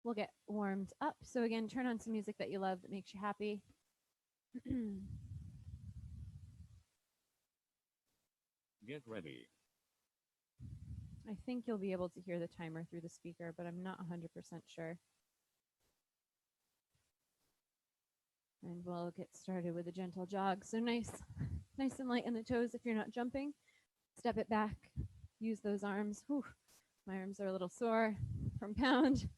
we'll get warmed up. So again, turn on some music that you love that makes you happy. Get ready. I think you'll be able to hear the timer through the speaker, but I'm not 100% sure. And we'll get started with a gentle jog. So nice and light in the toes if you're not jumping. Step it back. Use those arms. Whew. My arms are a little sore from pound.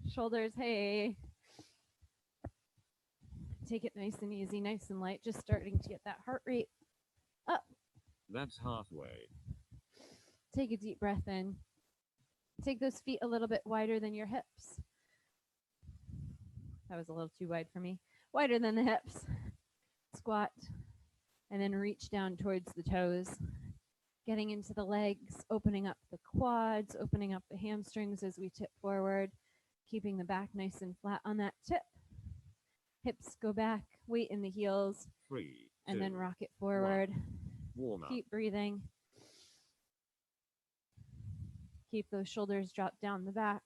Shoulders, hey. Take it nice and easy, nice and light. Just starting to get that heart rate up. That's halfway. Take a deep breath in. Take those feet a little bit wider than your hips. That was a little too wide for me. Wider than the hips. Squat. And then reach down towards the toes. Getting into the legs, opening up the quads, opening up the hamstrings as we tip forward. Keeping the back nice and flat on that tip. Hips go back, weight in the heels. 3, and 2, then rock it forward. Warm up. Keep breathing. Keep those shoulders dropped down the back.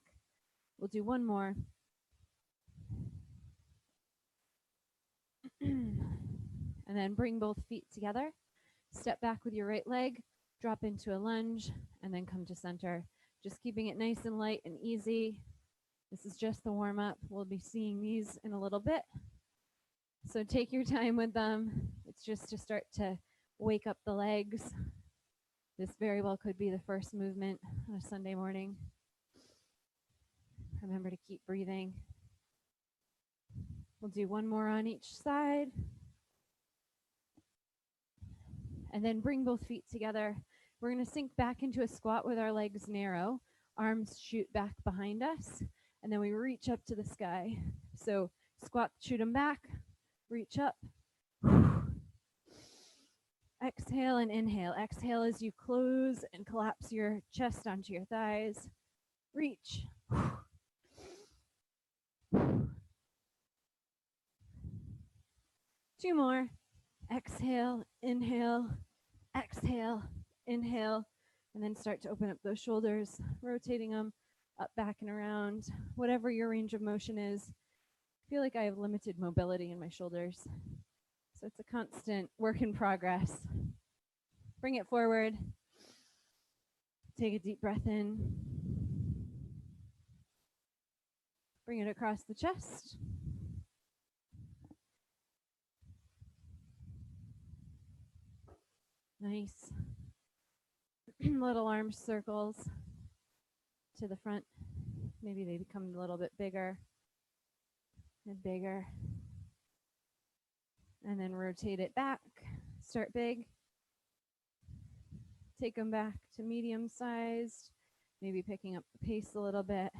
We'll do one more. And then bring both feet together. Step back with your right leg. Drop into a lunge. And then come to center. Just keeping it nice and light and easy. This is just the warm up. We'll be seeing these in a little bit. So take your time with them. It's just to start to wake up the legs. This very well could be the first movement on a Sunday morning. Remember to keep breathing. We'll do one more on each side. And then bring both feet together. We're going to sink back into a squat with our legs narrow. Arms shoot back behind us. And then we reach up to the sky. So squat, shoot them back. Reach up. Exhale and inhale. Exhale as you close and collapse your chest onto your thighs. Reach. Two more. Exhale, inhale, exhale, inhale, and then start to open up those shoulders, rotating them up, back, and around. Whatever your range of motion is. I feel like I have limited mobility in my shoulders. So it's a constant work in progress. Bring it forward. Take a deep breath in. Bring it across the chest. Nice. Little arm circles to the front. Maybe they become a little bit bigger and bigger. And then rotate it back. Start big. Take them back to medium sized. Maybe picking up the pace a little bit.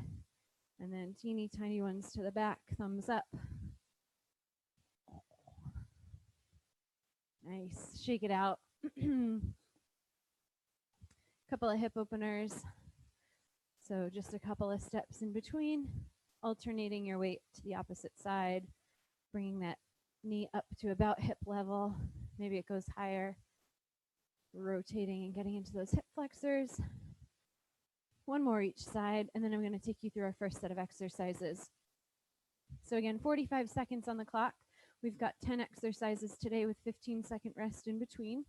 And then teeny tiny ones to the back. Thumbs up. Nice. Shake it out. Couple of hip openers. So just a couple of steps in between. Alternating your weight to the opposite side. Bringing that knee up to about hip level. Maybe it goes higher. Rotating and getting into those hip flexors. One more each side, and then I'm going to take you through our first set of exercises. So again, 45 seconds on the clock. We've got 10 exercises today with 15-second rest in between.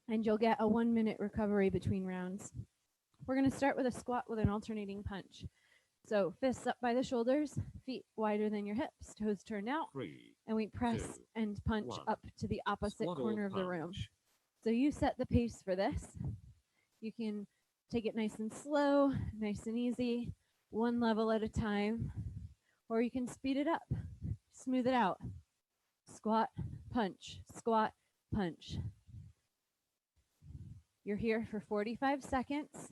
And you'll get a 1-minute recovery between rounds. We're going to start with a squat with an alternating punch. So fists up by the shoulders, feet wider than your hips, toes turned out, 3, and we press 2, and punch 1. up to the opposite Squat corner or of the room. punch. So you set the pace for this. You can take it nice and slow, nice and easy, one level at a time, or you can speed it up, smooth it out. Squat, punch, squat, punch. You're here for 45 seconds.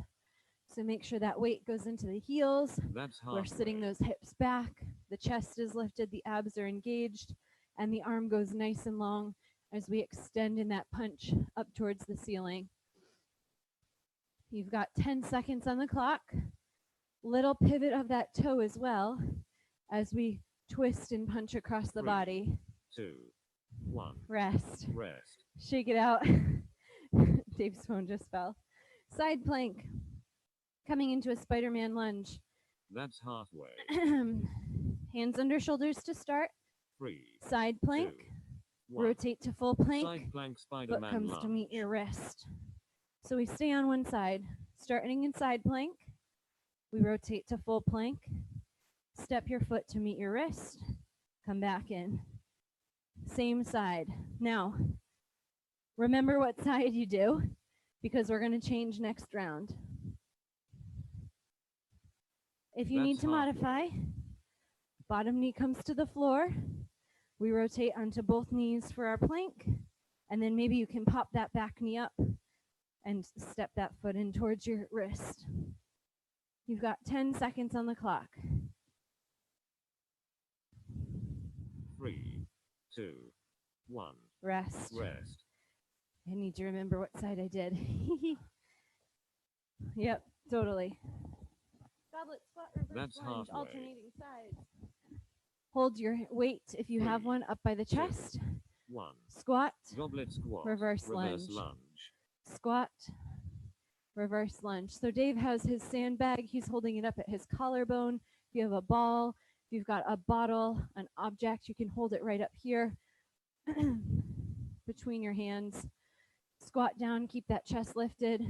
So make sure that weight goes into the heels. That's We're sitting those hips back. The chest is lifted, the abs are engaged, and the arm goes nice and long as we extend in that punch up towards the ceiling. You've got 10 seconds on the clock. Little pivot of that toe as well as we twist and punch across the 3, body. 2, 1. Rest. Rest. Shake it out. Dave's phone just fell. Side plank. Coming into a Spiderman lunge. That's halfway. Hands under shoulders to start. 3, Side plank. 2, 1. Rotate to full plank. Side plank Foot Spiderman comes Lunge. to meet your wrist. So we stay on one side. Starting in side plank. We rotate to full plank. Step your foot to meet your wrist. Come back in. Same side. Now, remember what side you do, because we're going to change next round. If you need to modify, bottom knee comes to the floor. We rotate onto both knees for our plank, and then maybe you can pop that back knee up and step that foot in towards your wrist. You've got 10 seconds on the clock. 3, 2, 1. Rest. Rest. I need to remember what side I did. Yep, totally. Goblet squat, reverse That's lunge, halfway. alternating sides. Hold your weight, if you have one, up by the chest. 1. Squat, Goblet squat. reverse lunge. Squat, reverse lunge. So Dave has his sandbag. He's holding it up at his collarbone. If you have a ball, if you've got a bottle, an object, you can hold it right up here between your hands. Squat down, keep that chest lifted,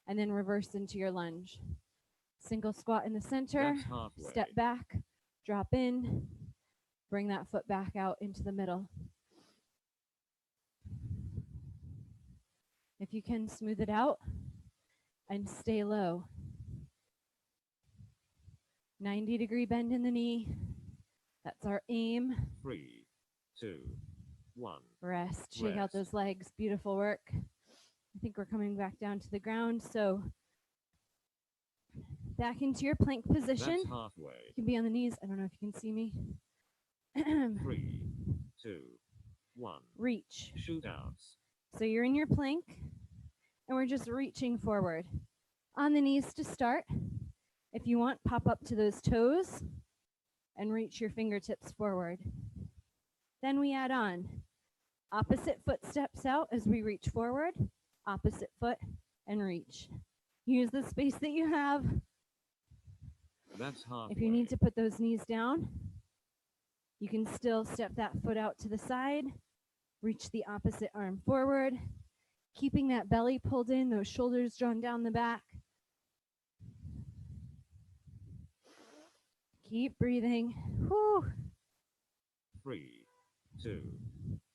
and then reverse into your lunge. Single squat in the center, That's halfway. step back, drop in, bring that foot back out into the middle. If you can, smooth it out and stay low. 90-degree bend in the knee. That's our aim. 3, 2, 1. Rest. Shake out Rest. those legs. Beautiful work. I think we're coming back down to the ground. So back into your plank position. That's halfway. You can be on the knees. I don't know if you can see me. 3, 2, 1. Reach. Shootouts. So you're in your plank, and we're just reaching forward. On the knees to start. If you want, pop up to those toes and reach your fingertips forward. Then we add on. Opposite foot steps out as we reach forward. Opposite foot and reach. Use the space that you have. That's halfway. If you need to put those knees down, you can still step that foot out to the side. Reach the opposite arm forward. Keeping that belly pulled in, those shoulders drawn down the back. Keep breathing. Whew. 3, 2,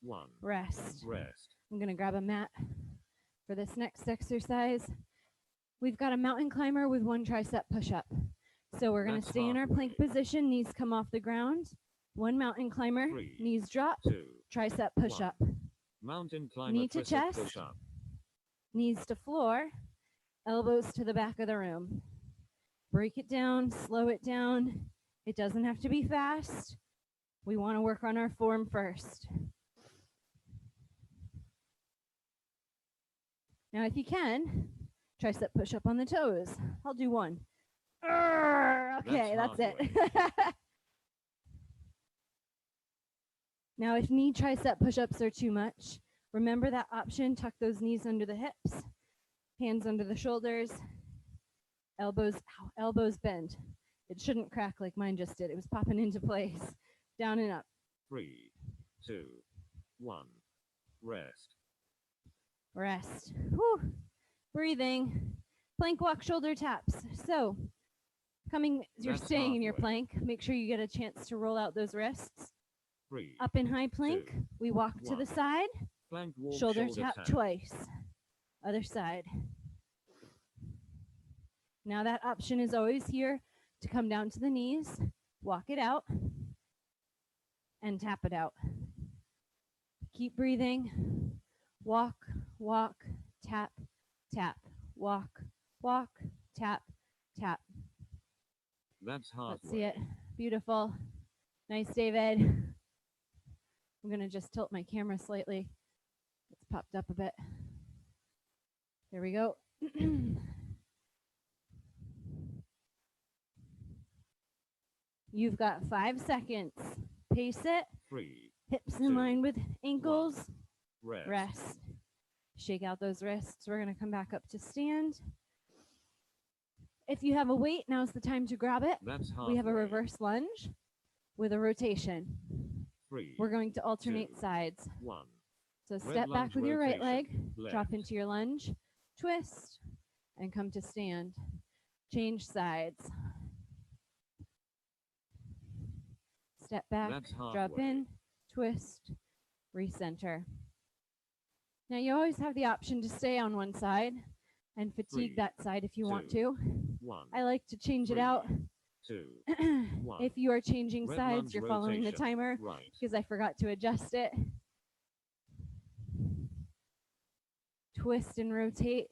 1. Rest. Rest. I'm going to grab a mat for this next exercise. We've got a mountain climber with one tricep push-up. So we're going to stay in our plank position. Knees come off the ground. One mountain climber. 3, Knees drop. 2, Tricep push-up. mountain climber. Knee to tricep chest. push-up. Knees to floor. Elbows to the back of the room. Break it down. Slow it down. It doesn't have to be fast. We want to work on our form first. Now, if you can, tricep push-up on the toes. I'll do one. Okay, that's it. Now, if knee tricep push-ups are too much, remember that option. Tuck those knees under the hips, hands under the shoulders, elbows bend. It shouldn't crack like mine just did. It was popping into place. Down and up. 3, 2, 1. Rest. Rest. Whew. Breathing. Plank walk shoulder taps. So, you're That's staying in your halfway. plank. Make sure you get a chance to roll out those wrists. 3. Up in high plank. 2, We walk to the 1. side. Plank walk. Shoulder tap twice. Other side. Now that option is always here to come down to the knees, walk it out, and tap it out. Keep breathing. Walk, walk, tap, tap. Walk, walk, tap, tap. That's halfway. Let's see it. Beautiful. Nice, David. I'm going to just tilt my camera slightly. It's popped up a bit. There we go. You've got 5 seconds. Pace it. 3. Hips in 2, line with ankles. Rest. Rest. Shake out those wrists. We're going to come back up to stand. If you have a weight, now's the time to grab it. That's halfway. We have a reverse lunge with a rotation. 3, We're going to alternate 2, sides. 1. So Red step back lunge with your right leg, rotation, drop left. into your lunge, twist, and come to stand. Change sides. Step back, That's drop halfway. in, twist, recenter. Now you always have the option to stay on one side and fatigue 3, that side if you want 2, to. 1. I like to change it 3, out. 2, 1. If you are changing Red sides, lunge you're following the rotation, timer right. because I forgot to adjust it. Twist and rotate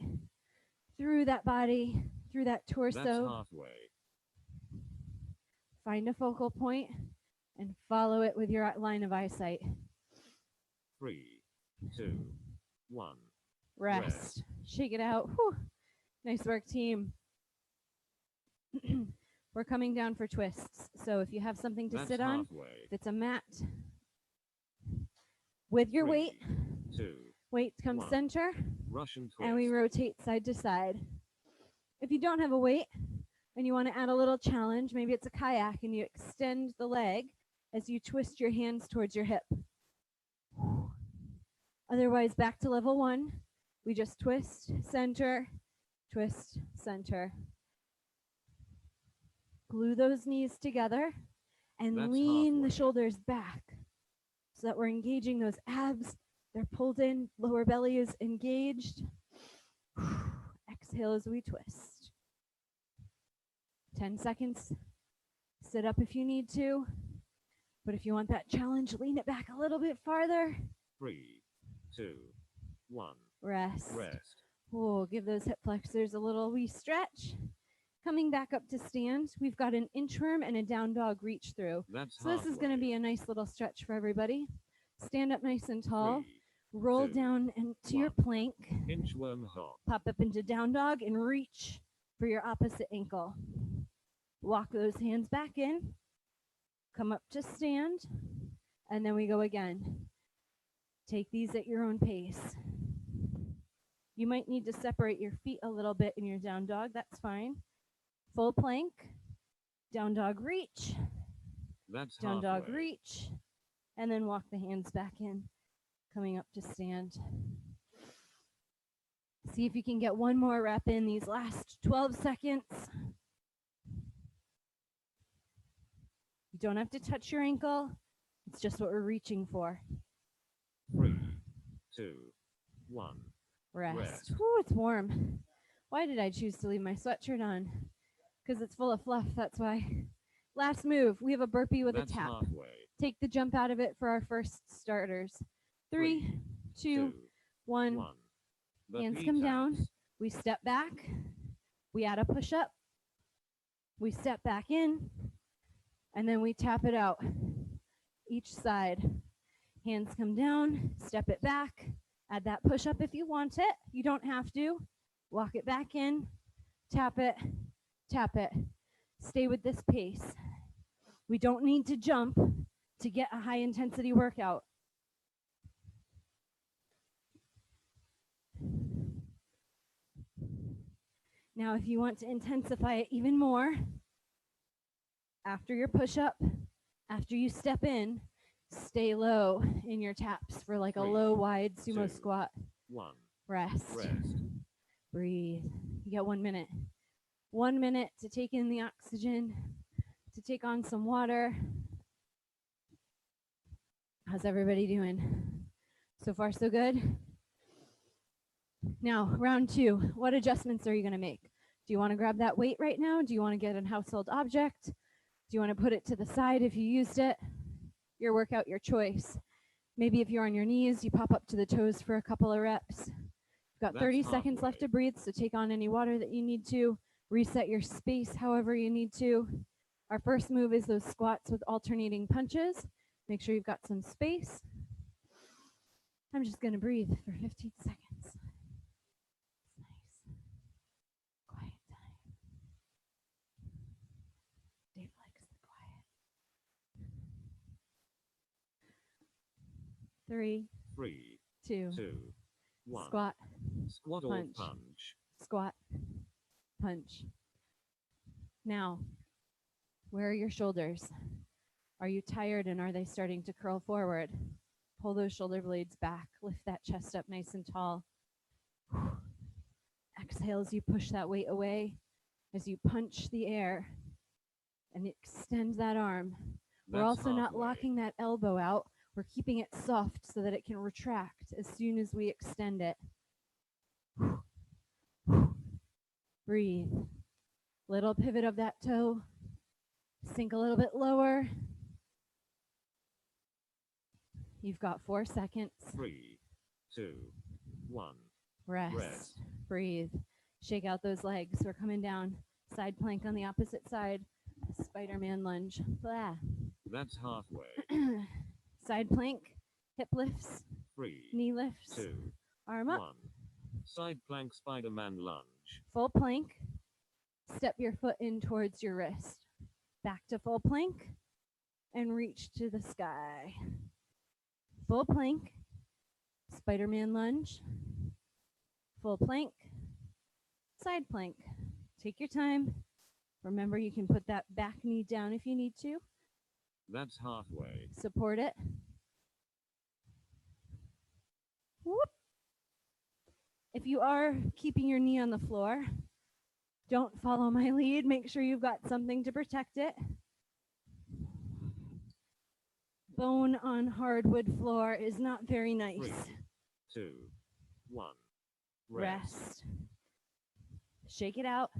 through that body, through that That's torso. halfway. Find a focal point and follow it with your line of eyesight. 3, 2, 1. Rest. Shake it out. Whew. Nice work, team. We're coming down for twists. So if you have something to That's sit on, halfway. if it's a mat, with your 3, weight, 2, weight comes 1. center, Russian twist. and we rotate side to side. If you don't have a weight and you want to add a little challenge, maybe it's a kayak and you extend the leg as you twist your hands towards your hip. Otherwise, back to level 1. We just twist, center, twist, center. Glue those knees together and That's lean halfway. the shoulders back so that we're engaging those abs. They're pulled in, lower belly is engaged. Exhale as we twist. 10 seconds. Sit up if you need to. But if you want that challenge, lean it back a little bit farther. 3, 2, 1. Rest. Rest. Oh, give those hip flexors a little wee stretch. Coming back up to stand, we've got an inchworm and a down dog reach through. That's So this is going to be a nice little stretch for everybody. Stand up nice and tall. 3, Roll 2, down into your 1. plank. Inchworm hop. Pop up into down dog and reach for your opposite ankle. Walk those hands back in. Come up to stand. And then we go again. Take these at your own pace. You might need to separate your feet a little bit in your down dog. That's fine. Full plank. Down dog reach. That's Down dog halfway. reach. And then walk the hands back in. Coming up to stand. See if you can get one more rep in these last 12 seconds. You don't have to touch your ankle. It's just what we're reaching for. 3, 2, 1. Rest. Whew, it's warm. Why did I choose to leave my sweatshirt on? Because it's full of fluff, that's why. Last move, we have a burpee with That's a tap. halfway. Take the jump out of it for our first starters. 3, 2, 1. Hands Burpee come down. taps. We step back. We add a push up. We step back in. And then we tap it out. Each side. Hands come down. Step it back. Add that push up if you want it. You don't have to. Walk it back in. Tap it. Tap it. Stay with this pace. We don't need to jump to get a high intensity workout. Now, if you want to intensify it even more, after your push-up, after you step in, stay low in your taps for like a 3, low, wide sumo 2, squat. 1. Rest. Rest. Breathe. You got 1 minute. 1 minute to take in the oxygen, to take on some water. How's everybody doing? So far, so good? Now, round 2. What adjustments are you going to make? Do you want to grab that weight right now? Do you want to get a household object? Do you want to put it to the side if you used it? Your workout, your choice. Maybe if you're on your knees, you pop up to the toes for a couple of reps. You've got 30 seconds left to breathe, so take on any water that you need to. Reset your space however you need to. Our first move is those squats with alternating punches. Make sure you've got some space. I'm just going to breathe for 15 seconds. Nice. Quiet time. Dave likes the quiet. 3, 2, 1. squat, Squat or punch. punch. Squat, punch. Now, where are your shoulders? Are you tired and are they starting to curl forward? Pull those shoulder blades back. Lift that chest up nice and tall. Exhale as you push that weight away, as you punch the air and extend that arm. We're also not locking that elbow out. We're keeping it soft so that it can retract as soon as we extend it. Breathe. Little pivot of that toe. Sink a little bit lower. You've got 4 seconds. 3, 2, 1. Rest. Breathe. Shake out those legs. We're coming down. Side plank on the opposite side. Spiderman lunge. Blah. That's halfway. Side plank. Hip lifts. 3, Knee lifts. 2, Arm up. 1. Side plank Spiderman lunge. Full plank. Step your foot in towards your wrist. Back to full plank. And reach to the sky. Full plank. Spiderman lunge. Full plank. Side plank. Take your time. Remember, you can put that back knee down if you need to. That's halfway. Support it. Whoop. If you are keeping your knee on the floor, don't follow my lead. Make sure you've got something to protect it. Bone on hardwood floor is not very nice. 3, 2, 1. Rest. Shake it out.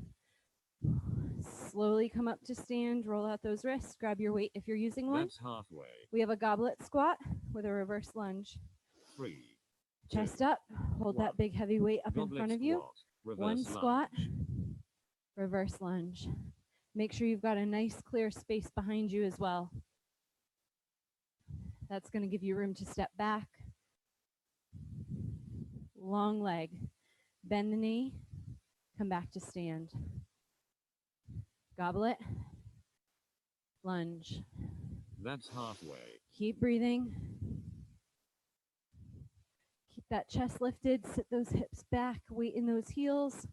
Slowly come up to stand. Roll out those wrists. Grab your weight if you're using one. That's halfway. We have a goblet squat with a reverse lunge. 3, Chest 2, up. Hold 1. that big heavy weight up in Goblet front of you. squat, reverse One squat. lunge. Reverse lunge. Make sure you've got a nice clear space behind you as well. That's going to give you room to step back. Long leg. Bend the knee. Come back to stand. Goblet. Lunge. That's halfway. Keep breathing. Keep that chest lifted. Sit those hips back. Weight in those heels.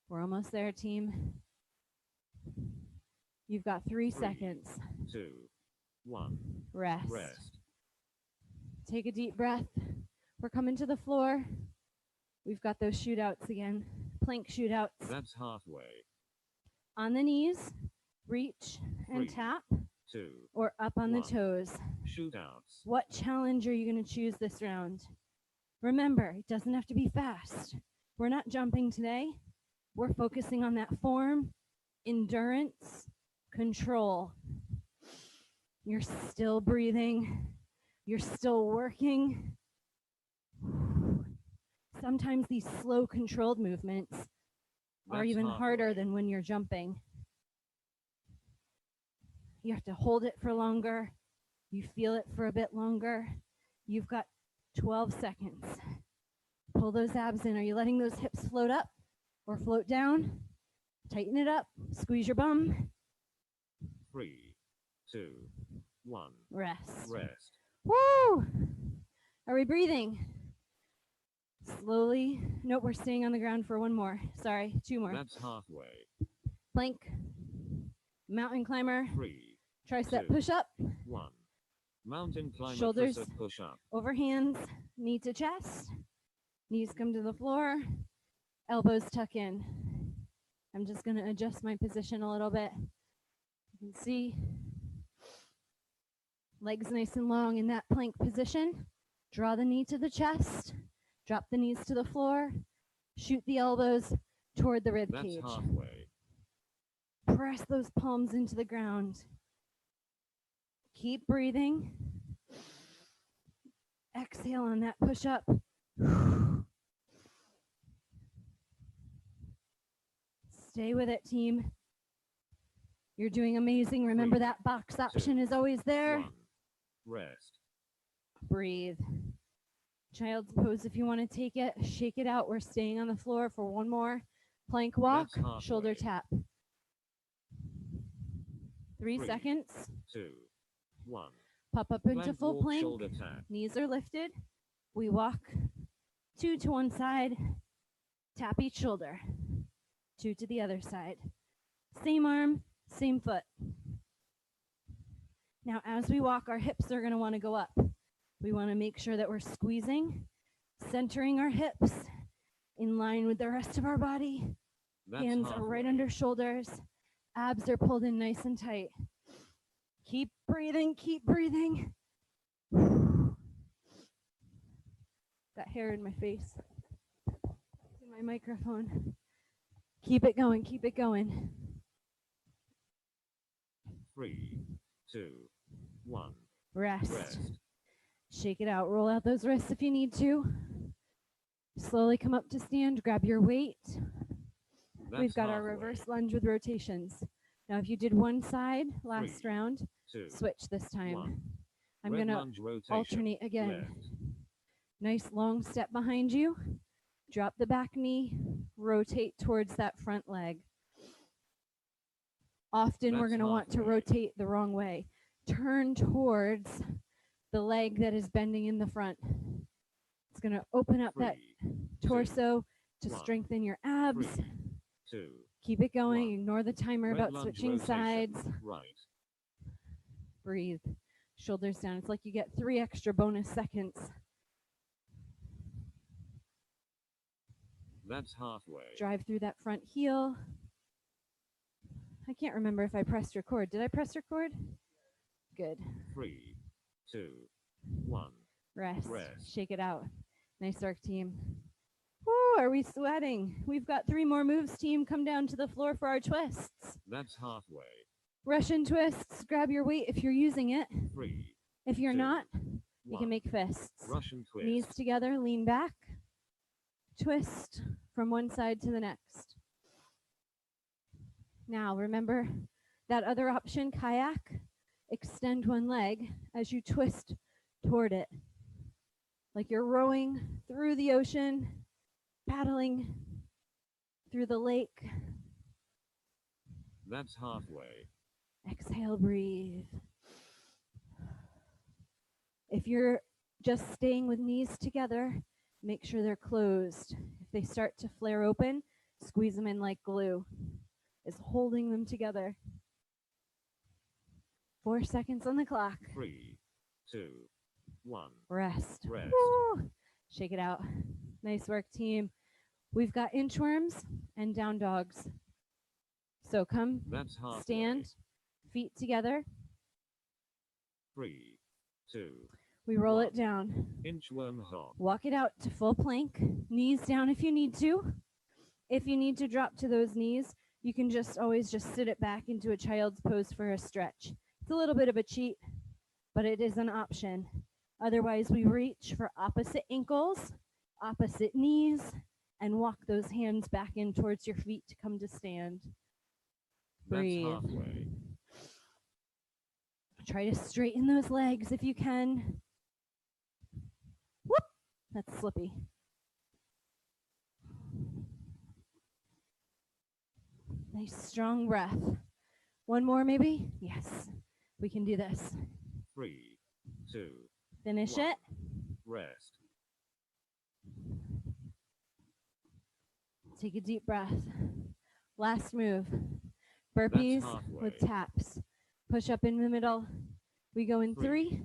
We're almost there, team. You've got 3 seconds. 2, 1. Rest. Rest. Take a deep breath. We're coming to the floor. We've got those shootouts again. Plank shootouts. That's halfway. On the knees, reach and 3, tap, 2, or up on the 1. toes. Shootouts. What challenge are you going to choose this round? Remember, it doesn't have to be fast. We're not jumping today. We're focusing on that form, endurance, control. You're still breathing. You're still working. Sometimes these slow, controlled movements are even harder than when you're jumping. You have to hold it for longer. You feel it for a bit longer. You've got 12 seconds. Pull those abs in. Are you letting those hips float up or float down? Tighten it up. Squeeze your bum. 3, 2, 1. Rest. Rest. Woo! Are we breathing? Slowly. Nope, we're staying on the ground for one more. Sorry, 2 more. That's halfway. Plank. Mountain climber. 3, Tricep 2, push up. 1. Mountain climber. Shoulders tricep push up. over hands. Knee to chest. Knees come to the floor. Elbows tuck in. I'm just going to adjust my position a little bit. You can see legs nice and long in that plank position. Draw the knee to the chest. Drop the knees to the floor. Shoot the elbows toward the rib cage. That's halfway. Press those palms into the ground. Keep breathing. Exhale on that push up. Stay with it, team. You're doing amazing. Remember 3, that box 2, option is always there. 1. Rest. Breathe. Child's pose if you want to take it. Shake it out. We're staying on the floor for one more. Plank walk, shoulder tap. 3 seconds. 2, 1. Pop up into Plank full walk, plank. shoulder tap. Knees are lifted. We walk 2 to one side, tap each shoulder. 2 to the other side. Same arm, same foot. Now, as we walk, our hips are going to want to go up. We want to make sure that we're squeezing, centering our hips in line with the rest of our body. Hands are right under shoulders. Abs are pulled in nice and tight. Keep breathing, keep breathing. Got hair in my face. In my microphone. Keep it going, keep it going. 3, 2, 1. Rest. Shake it out. Roll out those wrists if you need to. Slowly come up to stand. Grab your weight. We've got our reverse lunge with rotations. Now, if you did one side last round, switch this time. I'm going to alternate again. Left. Nice long step behind you. Drop the back knee. Rotate towards that front leg. Often we're going to want to rotate the wrong way. Turn towards the leg that is bending in the front. It's going to open up that torso to strengthen your abs. 2. Keep it going. 1. Ignore the timer about switching sides. Right. Breathe. Shoulders down. It's like you get 3 extra bonus seconds. That's halfway. Drive through that front heel. I can't remember if I pressed record. Did I press record? Good. 3, 2, 1. Rest. Shake it out. Nice work, team. Woo, are we sweating? We've got 3 more moves, team. Come down to the floor for our twists. That's halfway. Russian twists. Grab your weight if you're using it. 3. If you're 2, not, 1. you can make fists. Russian twist. Knees together, lean back. Twist from one side to the next. Now, remember that other option, kayak? Extend one leg as you twist toward it. Like you're rowing through the ocean, paddling through the lake. That's halfway. Exhale, breathe. If you're just staying with knees together, make sure they're closed. If they start to flare open, squeeze them in like glue. Is holding them together. 4 seconds on the clock. 3, 2, 1. Rest. Rest. Woo! Shake it out. Nice work, team. We've got inchworms and down dogs. So come, stand, feet together. 3, 2. We roll it down. Inchworm hop. Walk it out to full plank. Knees down if you need to. If you need to drop to those knees, you can always sit it back into a child's pose for a stretch. It's a little bit of a cheat, but it is an option. Otherwise, we reach for opposite ankles, opposite knees, and walk those hands back in towards your feet to come to stand. Breathe. That's halfway. Try to straighten those legs if you can. Whoop! That's slippy. Nice strong breath. One more maybe? Yes. We can do this. 3, 2. Finish 1. it. Rest. Take a deep breath. Last move. Burpees with taps. Push up in the middle. We go in 3,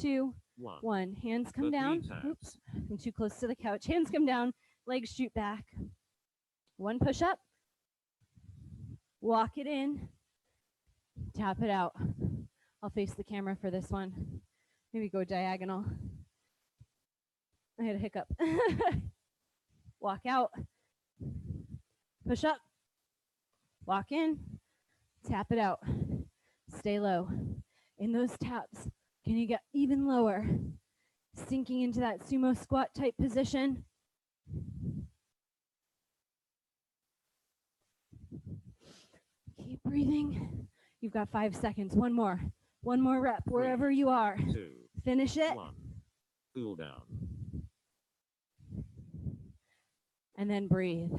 2, 1. Hands come down. Oops, I'm too close to the couch. Hands come down. Legs shoot back. 1 push up. Walk it in. Tap it out. I'll face the camera for this one. Maybe go diagonal. I had a hiccup. Walk out. Push up. Walk in. Tap it out. Stay low. In those taps, can you get even lower? Sinking into that sumo squat type position. Keep breathing. You've got 5 seconds. One more. One more rep wherever you are. 2, Finish it. 1. Cool down. And then breathe.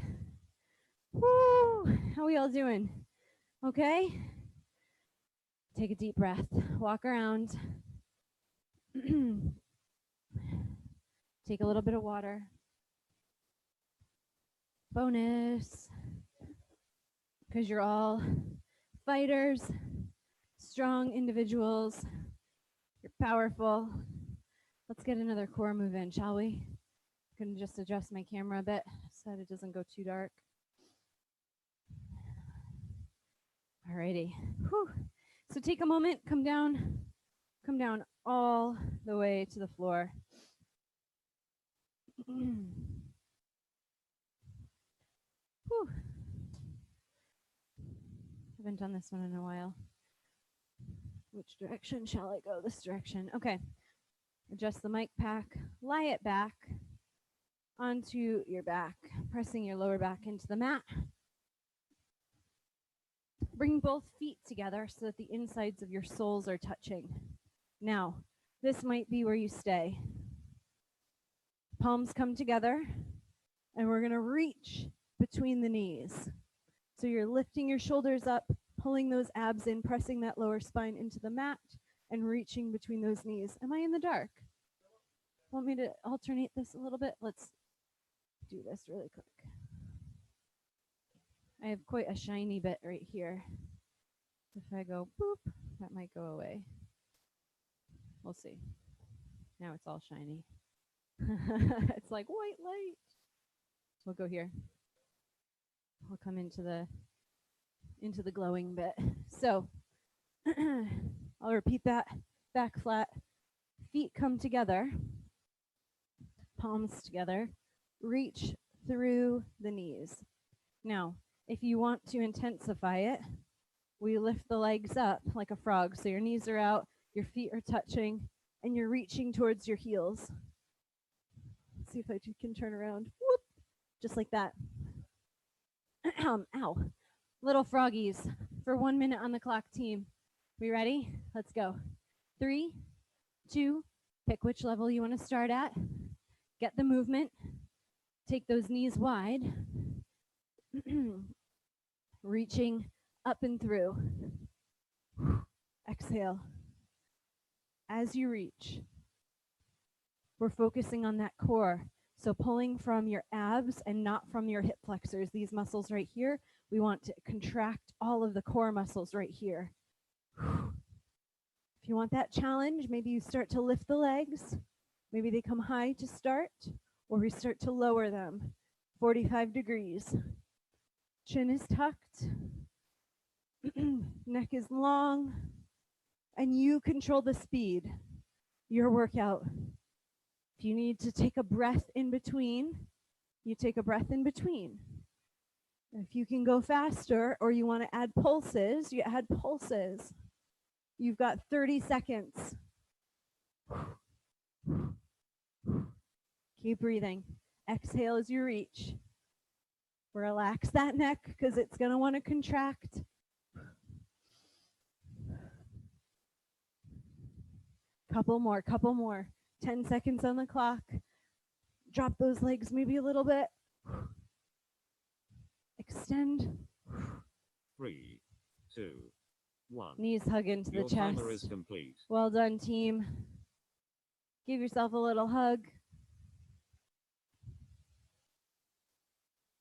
Woo! How we all doing? Okay? Take a deep breath. Walk around. Take a little bit of water. Bonus, because you're all fighters, strong individuals, you're powerful. Let's get another core move in, shall we? I'm going to just adjust my camera a bit so that it doesn't go too dark. Alrighty. Whew. So take a moment, come down all the way to the floor. Whew. Haven't done this one in a while. Which direction shall I go? This direction. Okay. Adjust the mic pack, lie it back onto your back, pressing your lower back into the mat. Bring both feet together so that the insides of your soles are touching. Now, this might be where you stay. Palms come together, and we're going to reach between the knees. So you're lifting your shoulders up, pulling those abs in, pressing that lower spine into the mat, and reaching between those knees. Am I in the dark? Want me to alternate this a little bit? Let's do this really quick. I have quite a shiny bit right here. If I go boop, that might go away. We'll see. Now it's all shiny. It's like white light. We'll go here. We'll come into the glowing bit. So I'll repeat that. Back flat, feet come together, palms together, reach through the knees. Now, if you want to intensify it, we lift the legs up like a frog. So your knees are out, your feet are touching, and you're reaching towards your heels. Let's see if I can turn around. Whoop! Just like that. Ow. Little froggies for 1 minute on the clock, team. We ready? Let's go. 3, 2, pick which level you want to start at. Get the movement. Take those knees wide. Reaching up and through. Exhale. As you reach, we're focusing on that core. So pulling from your abs and not from your hip flexors. These muscles right here, we want to contract all of the core muscles right here. If you want that challenge, maybe you start to lift the legs. Maybe they come high to start, or we start to lower them. 45 degrees. Chin is tucked. Neck is long. And you control the speed. Your workout. If you need to take a breath in between, you take a breath in between. If you can go faster or you want to add pulses, you add pulses. You've got 30 seconds. Keep breathing. Exhale as you reach. Relax that neck because it's going to want to contract. Couple more. 10 seconds on the clock. Drop those legs maybe a little bit. Extend. 3, 2, 1. Knees hug into the Your chest. timer is complete. Well done, team. Give yourself a little hug.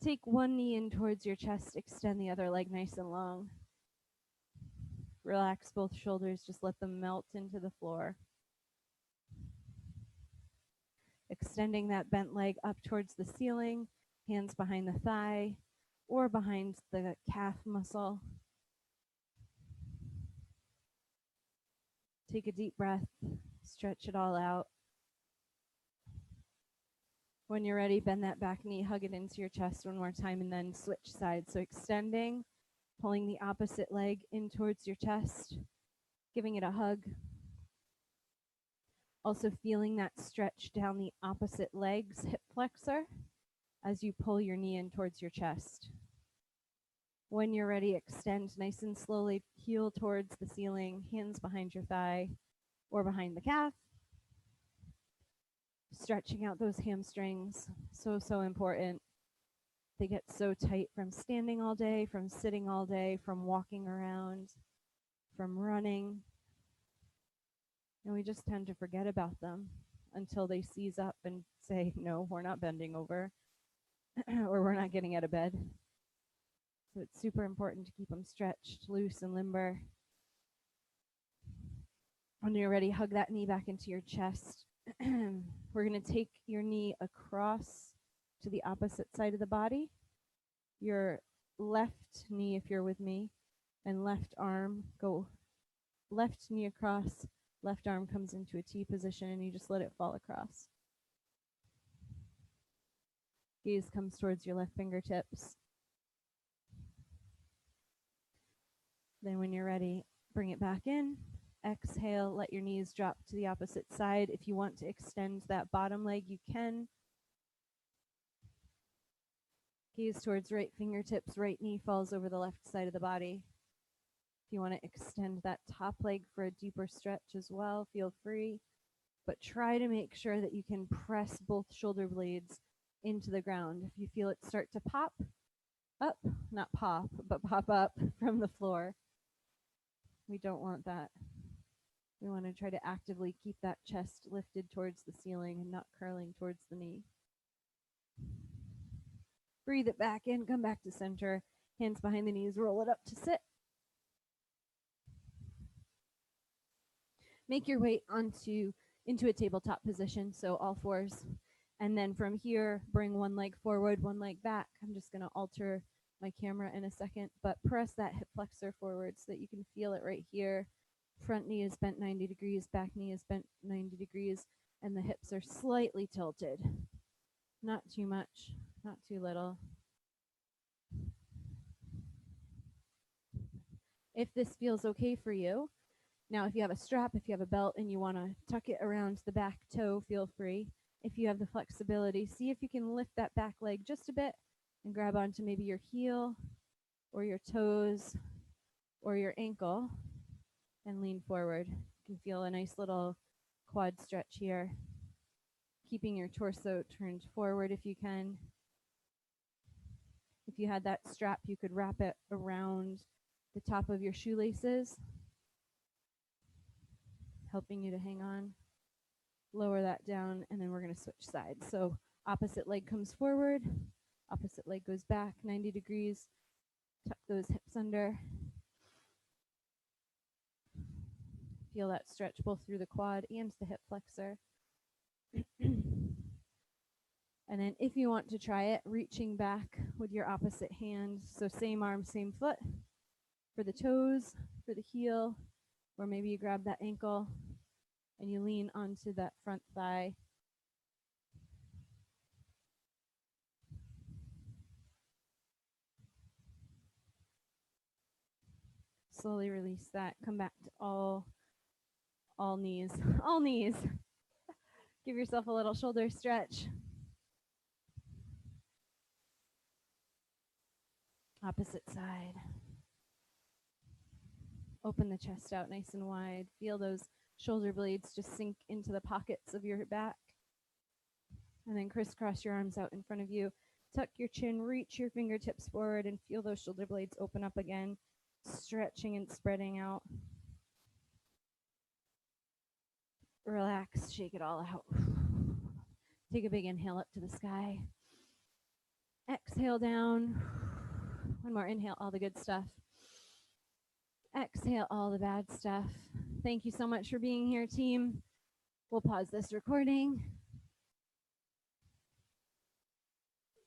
Take one knee in towards your chest. Extend the other leg nice and long. Relax both shoulders. Just let them melt into the floor. Extending that bent leg up towards the ceiling, hands behind the thigh or behind the calf muscle. Take a deep breath, stretch it all out. When you're ready, bend that back knee, hug it into your chest one more time, and then switch sides. So extending, pulling the opposite leg in towards your chest, giving it a hug. Also feeling that stretch down the opposite leg's hip flexor as you pull your knee in towards your chest. When you're ready, extend nice and slowly, heel towards the ceiling, hands behind your thigh or behind the calf. Stretching out those hamstrings, so important. They get so tight from standing all day, from sitting all day, from walking around, from running. And we just tend to forget about them until they seize up and say, no, we're not bending over. or we're not getting out of bed. So it's super important to keep them stretched, loose, and limber. When you're ready, hug that knee back into your chest. We're going to take your knee across to the opposite side of the body. Your left knee, if you're with me, and left arm go left knee across, left arm comes into a T position, and you just let it fall across. Gaze comes towards your left fingertips. Then when you're ready, bring it back in. Exhale, let your knees drop to the opposite side. If you want to extend that bottom leg, you can. Gaze towards right fingertips, right knee falls over the left side of the body. If you want to extend that top leg for a deeper stretch as well, feel free. But try to make sure that you can press both shoulder blades into the ground. If you feel it start to pop up, not pop, but pop up from the floor, we don't want that. We want to try to actively keep that chest lifted towards the ceiling and not curling towards the knee. Breathe it back in, come back to center, hands behind the knees, roll it up to sit. Make your way into a tabletop position, so all fours. And then from here, bring one leg forward, one leg back. I'm just going to alter my camera in a second, but press that hip flexor forward so that you can feel it right here. Front knee is bent 90 degrees, back knee is bent 90 degrees, and the hips are slightly tilted. Not too much, not too little. If this feels okay for you, now if you have a strap, if you have a belt and you want to tuck it around the back toe, feel free. If you have the flexibility, see if you can lift that back leg just a bit and grab onto maybe your heel or your toes or your ankle and lean forward. You can feel a nice little quad stretch here. Keeping your torso turned forward if you can. If you had that strap, you could wrap it around the top of your shoelaces, helping you to hang on. Lower that down, and then we're going to switch sides. So opposite leg comes forward, opposite leg goes back 90 degrees. Tuck those hips under. Feel that stretch both through the quad and the hip flexor. And then if you want to try it, reaching back with your opposite hand. So same arm, same foot for the toes, for the heel, or maybe you grab that ankle and you lean onto that front thigh. Slowly release that. Come back to all knees. All knees. Give yourself a little shoulder stretch. Opposite side. Open the chest out nice and wide. Feel those shoulder blades just sink into the pockets of your back. And then crisscross your arms out in front of you. Tuck your chin, reach your fingertips forward, and feel those shoulder blades open up again, stretching and spreading out. Relax, shake it all out. Take a big inhale up to the sky. Exhale down. One more inhale, all the good stuff. Exhale all the bad stuff. Thank you so much for being here, team. We'll pause this recording.